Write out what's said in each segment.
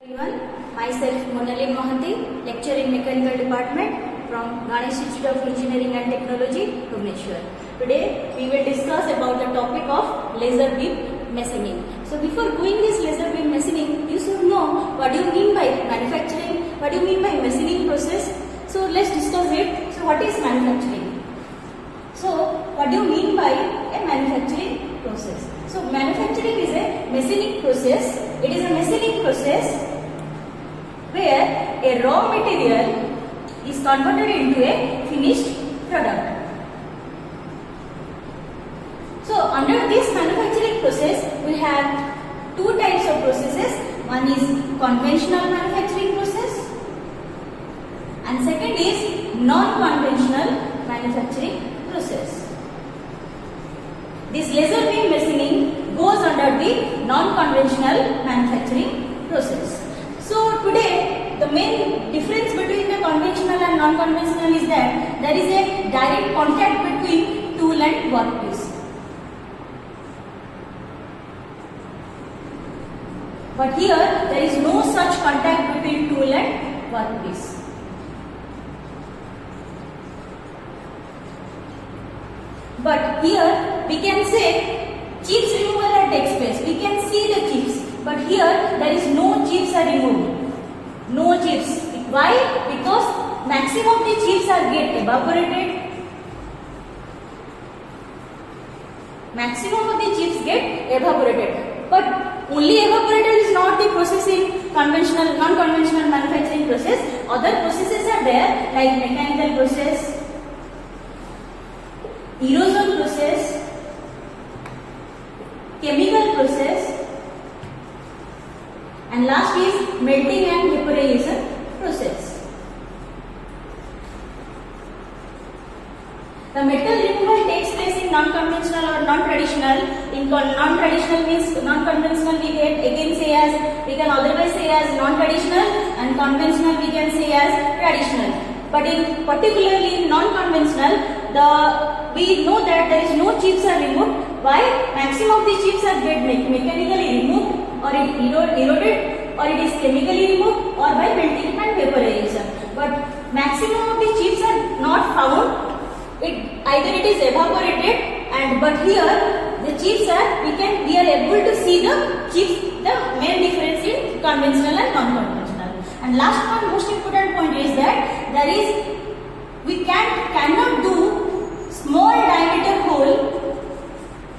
Everyone, myself Monali Mohanty, lecturer in Mechanical Department from Ganesh Institute of Engineering and Technology, Bhubaneswar. Today we will discuss about the topic of laser beam machining. So before doing this laser beam machining, you should know what do you mean by manufacturing, what do you mean by machining process. So let's discuss it. So what is manufacturing? So what do you mean by a manufacturing process? So manufacturing is a machining process. It is a machining process where a raw material is converted into a finished product. So under this manufacturing process, we have two types of processes. One is conventional manufacturing process and second is non-conventional manufacturing process. This laser beam machining goes under the non-conventional manufacturing process. So today the main difference between the conventional and non-conventional is that there is a direct contact between tool and workpiece. But here there is no such contact between tool and workpiece. But here we can say chips removal takes place. We can see the chips. But here there is no chips are removed. No chips. Why? Because maximum of the chips are get evaporated. Maximum of the chips get evaporated. But only evaporated is not the process in conventional, non-conventional manufacturing process. Other processes are there like mechanical process, erosion process, chemical process, and last is melting and vaporization process. The metal removal takes place in non-conventional or non-traditional. In non-traditional means non-conventional we can otherwise say as non-traditional, and conventional we can say as traditional. But in particularly in non-conventional, we know that there is no chips are removed. Why? Maximum of the chips are get mechanically removed, or it eroded, or it is chemically removed, or by melting and vaporization. But maximum of the chips are not found. Either it is evaporated, but here the chips are we are able to see the chips, the main difference in conventional and non-conventional. And last one most important point is that we cannot do small diameter hole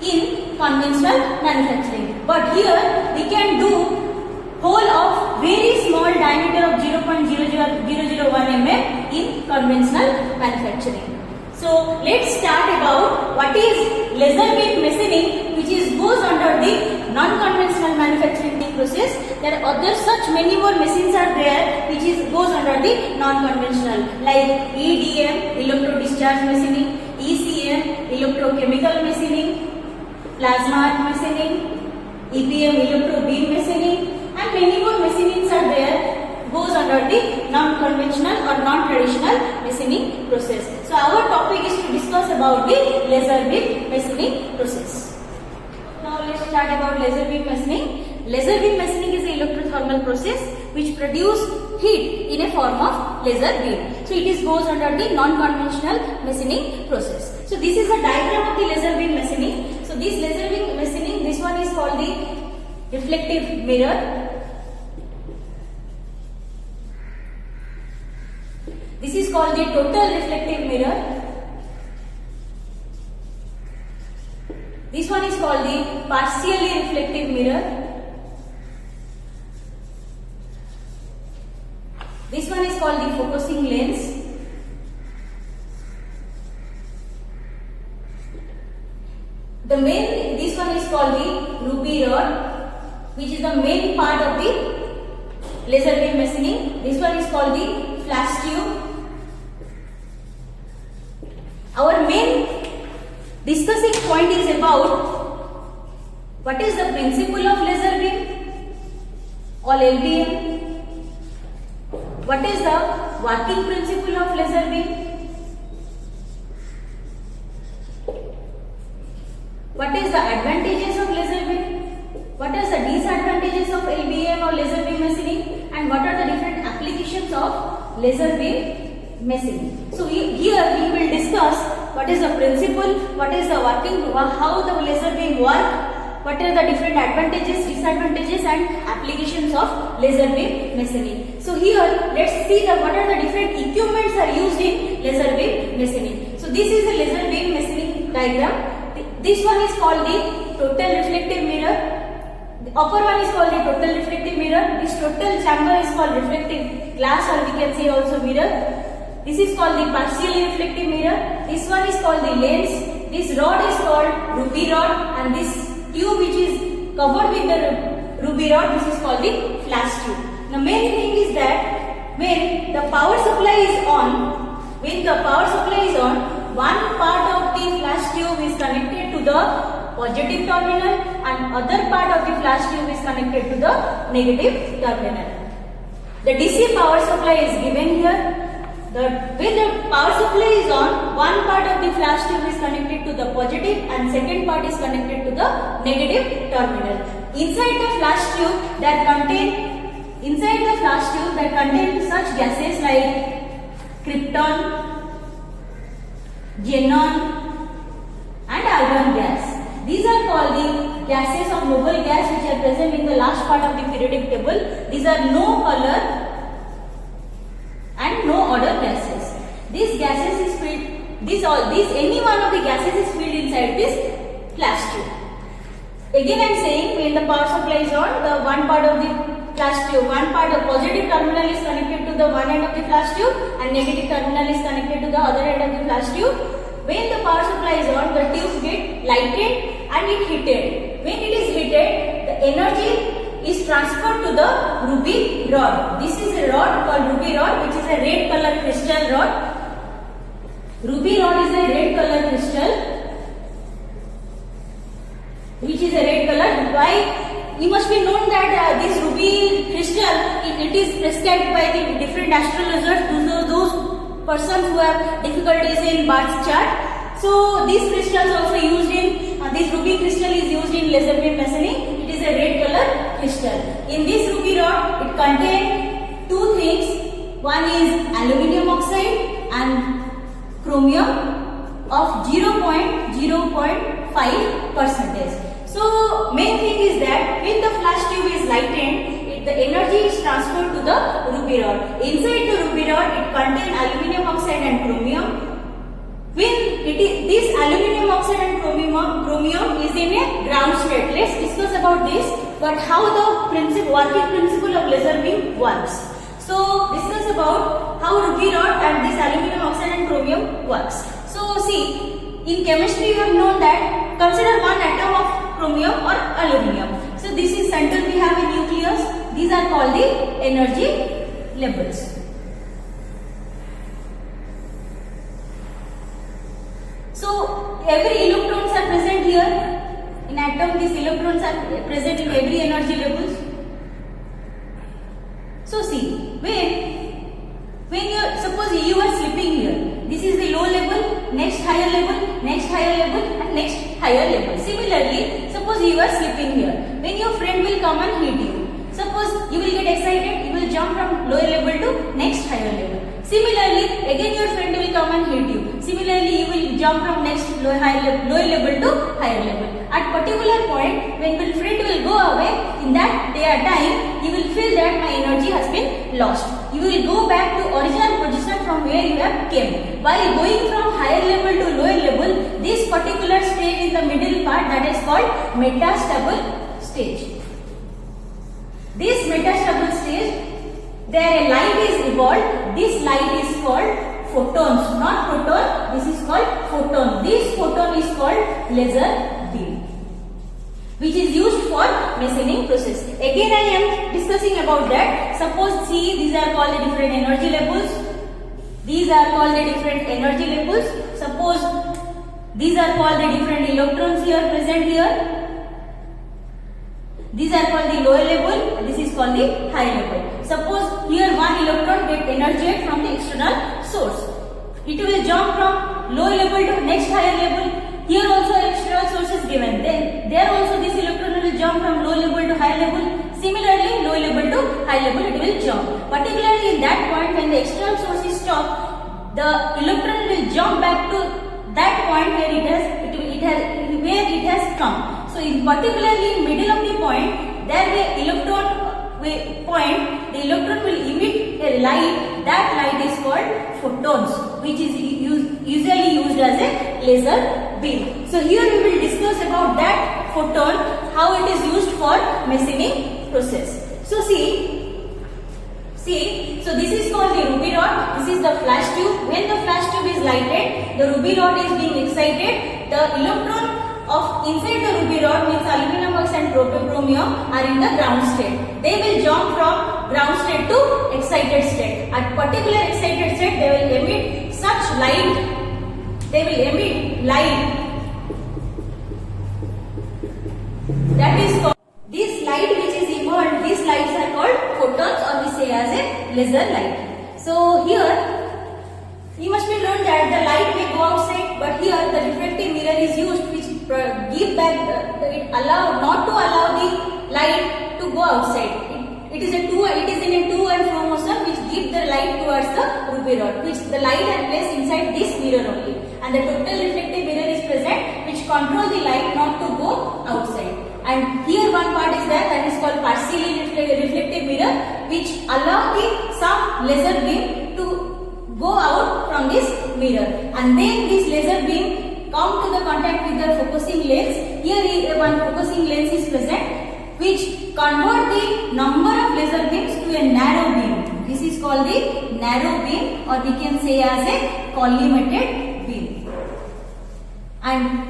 in conventional manufacturing, but here we can do hole of very small diameter of 0.00001 mm in conventional manufacturing. So let's start about what is laser beam machining, which goes under the non-conventional manufacturing process. There are other such many more machines are there which goes under the non-conventional, like EDM, electro discharge machining, ECM, electrochemical machining, plasma machining, EPM, electro beam machining, and many more machines are there goes under the non-conventional or non-traditional machining process. So our topic is to discuss about the laser beam machining process. Now let's start about laser beam machining. Laser beam machining is an electrothermal process which produce heat in a form of laser beam. So it goes under the non-conventional machining process. So this is a diagram of the laser beam machining. So this laser beam machining, this one is called the reflective mirror. This is called the total reflective mirror. This one is called the partially reflective mirror. This one is called the focusing lens. This one is called the ruby rod, which is the main part of the laser beam machining. This one is called the flash tube. Our main discussing point is about what is the principle of laser beam or LBM, what is the working principle of laser beam, what is the advantages of laser beam, what is the disadvantages of LBM or laser beam machining, and what are the different applications of laser beam machining. So here we will discuss what is the principle, what is the working, how the laser beam work, what are the different advantages, disadvantages and applications of laser beam machining. So here let's see what are the different equipments are used in laser beam machining. So this is a laser beam machining diagram. This one is called the total reflective mirror. The upper one is called the total reflective mirror. This total chamber is called reflective glass, or we can say also mirror. This is called the partially reflective mirror. This one is called the lens. This rod is called ruby rod, and this tube which is covered with the ruby rod, this is called the flash tube. The main thing is that when the power supply is on, one part of the flash tube is connected to the positive terminal and other part of the flash tube is connected to the negative terminal. The DC power supply is given here. When the power supply is on, one part of the flash tube is connected to the positive and second part is connected to the negative terminal. Inside the flash tube that contain such gases like krypton, xenon and argon gas. These are called the gases of noble gas which are present in the last part of the periodic table. These are no color and no odor gases. These gases is filled, any one of the gases is filled inside this flash tube. Again I am saying, when the power supply is on, the one part of the flash tube, one part of positive terminal is connected to the one end of the flash tube and negative terminal is connected to the other end of the flash tube. When the power supply is on, the tube get lighted and it heated. When it is heated, the energy is transferred to the ruby rod. This is a rod called ruby rod, which is a red color crystal rod. Ruby rod is a red color crystal, which is a red color. Why? You must be known that this ruby crystal, it is prescribed by the different astrologers, those persons who have difficulties in birth chart. So these crystals also used in, this ruby crystal is used in laser beam machining. It is a red color crystal. In this ruby rod, it contains two things. One is aluminium oxide and chromium of 0.05%. So main thing is that when the flash tube is lightened, the energy is transferred to the ruby rod. Inside the ruby rod, it contains aluminium oxide and chromium. When this aluminium oxide and chromium is in a ground state. Let's discuss about this, but how the working principle of laser beam works. So discuss about how ruby rod and this aluminium oxide and chromium works. So see, in chemistry you have known that consider one atom of chromium or aluminium. So this is center, we have a nucleus. These are called the energy levels. So every electrons are present here. In atom, these electrons are present in every energy levels. So see, when you suppose you are sleeping here, this is the low level, next higher level, next higher level and next higher level. Similarly, suppose you are sleeping here. When your friend will come and hit you, suppose you will get excited, you will jump from lower level to next higher level. Similarly, again your friend will come and hit you. Similarly, you will jump from next lower level to higher level. At particular point, when your friend will go away, in that time, you will feel that my energy has been lost. You will go back to original position from where you have came. While going from higher level to lower level, this particular stage in the middle part, that is called metastable stage. This metastable stage, there a light is evolved. This light is called photons, not proton. This is called photon. This photon is called laser beam, which is used for machining process. Again, I am discussing about that. Suppose see, these are called the different energy levels. These are called the different energy levels. Suppose these are called the different electrons here present here. These are called the lower level, this is called the high level. Suppose here one electron get energy from the external source. It will jump from lower level to next higher level. Here also external source is given. Then there also this electron will jump from low level to high level. Similarly, low level to high level it will jump. Particularly in that point when the external source is stopped, the electron will jump back to that point where it has come. So in particularly in middle of the point, there the electron the electron will emit a light. That light is called photons, which is usually used as a laser beam. So here we will discuss about that photon, how it is used for machining process. So see, so this is called the ruby rod. This is the flash tube. When the flash tube is lighted, the ruby rod is being excited. The electron of inside the ruby rod, means aluminum oxide and protochromium, are in the ground state. They will jump from ground state to excited state. At particular excited state, they will emit such light. They will emit light. That is called, this light which is evolved, these lights are called photons, or we say as a laser light. So here you must be learned that the light may go outside, but here the reflective mirror is used, which give back not to allow the light to go outside. It is in a to and fro motion which give the light towards the ruby rod, which the light are placed inside this mirror only, and the total reflective mirror is present, which control the light not to go outside. And here one part is there, that is called partially reflective mirror, which allow some laser beam to go out from this mirror, and then this laser beam come to the contact with the focusing lens. Here one focusing lens is present, which convert the number of laser beams to a narrow beam. This is called the narrow beam, or we can say as a collimated beam. And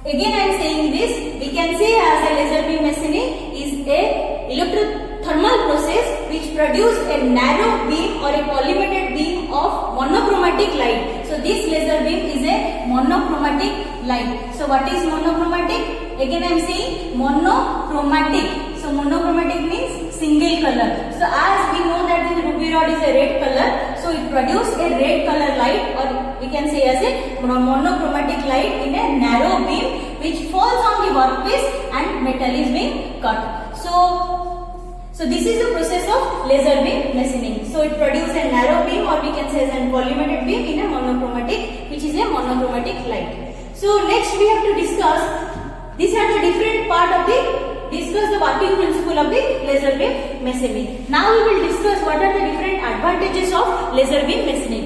again I am saying this, we can say as a laser beam machining is a electrothermal process which produce a narrow beam or a collimated beam of monochromatic light. So this laser beam is a monochromatic light. So what is monochromatic? Again I am saying monochromatic. So monochromatic means single color. So as we know that the ruby rod is a red color, so it produces a red color light, or we can say as a monochromatic light in a narrow beam which falls on the workpiece and metal is being cut. So this is the process of laser beam machining. So it produces a narrow beam, or we can say as a collimated beam in a monochromatic, which is a monochromatic light. So next we have to discuss, these are the different part of discuss the working principle of the laser beam machining. Now we will discuss what are the different advantages of laser beam machining.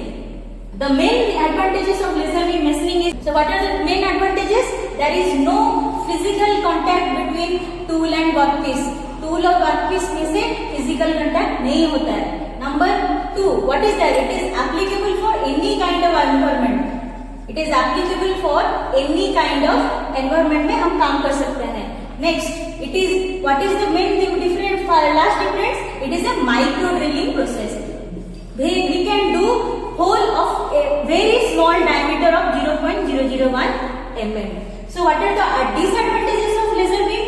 The main advantages of laser beam machining is, so what are the main advantages? There is no physical contact between tool and workpiece. Tool और workpiece में से physical contact नहीं होता है. Number 2, what is that? It is applicable for any kind of environment. It is applicable for any kind of environment में हम काम कर सकते हैं. Next, it is, what is the main difference? Last difference, it is a micro drilling process. We can do hole of a very small diameter of 0.001 mm. So what are the disadvantages of laser beam?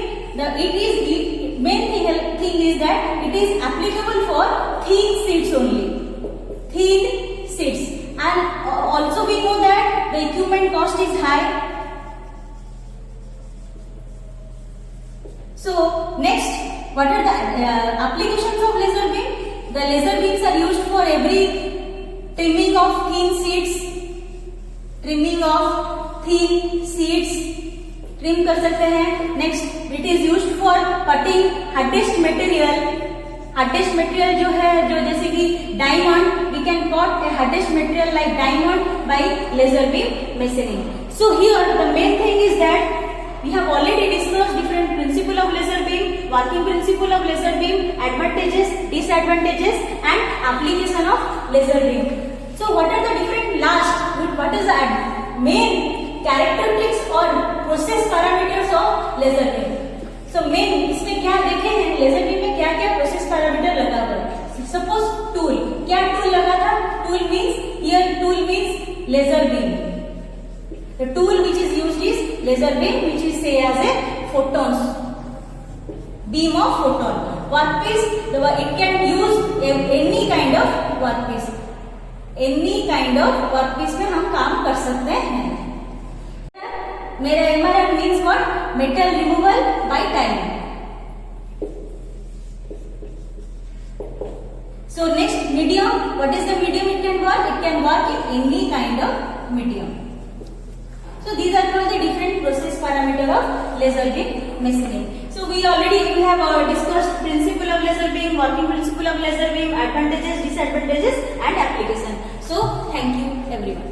Main thing is that it is applicable for thin sheets only. Thin sheets. And also we know that the equipment cost is high. So next, what are the applications of laser beam? The laser beams are used for every trimming of thin sheets, trim कर सकते हैं. Next, it is used for cutting hardest material जो है, जो जैसे कि diamond, we can cut a hardest material like diamond by laser beam machining. So here the main thing is that we have already discussed different principle of laser beam, working principle of laser beam, advantages, disadvantages and application of laser beam. So what are the different what is the main characteristics or process parameters of laser beam? So main इसमें क्या देखे हैं, laser beam में क्या क्या process parameter लगा हुआ है. Suppose tool, क्या tool लगा था? Tool means laser beam. The tool which is used is laser beam, which is say as a photons, beam of photon. Workpiece, it can use any kind of workpiece. Any kind of workpiece में हम काम कर सकते हैं. मेरा MRM means what? Metal removal by time. So next, medium. What is the medium it can work? It can work in any kind of medium. So these are all the different process parameter of laser beam machining. So we already have discussed principle of laser beam, working principle of laser beam, advantages, disadvantages and application. So thank you everyone.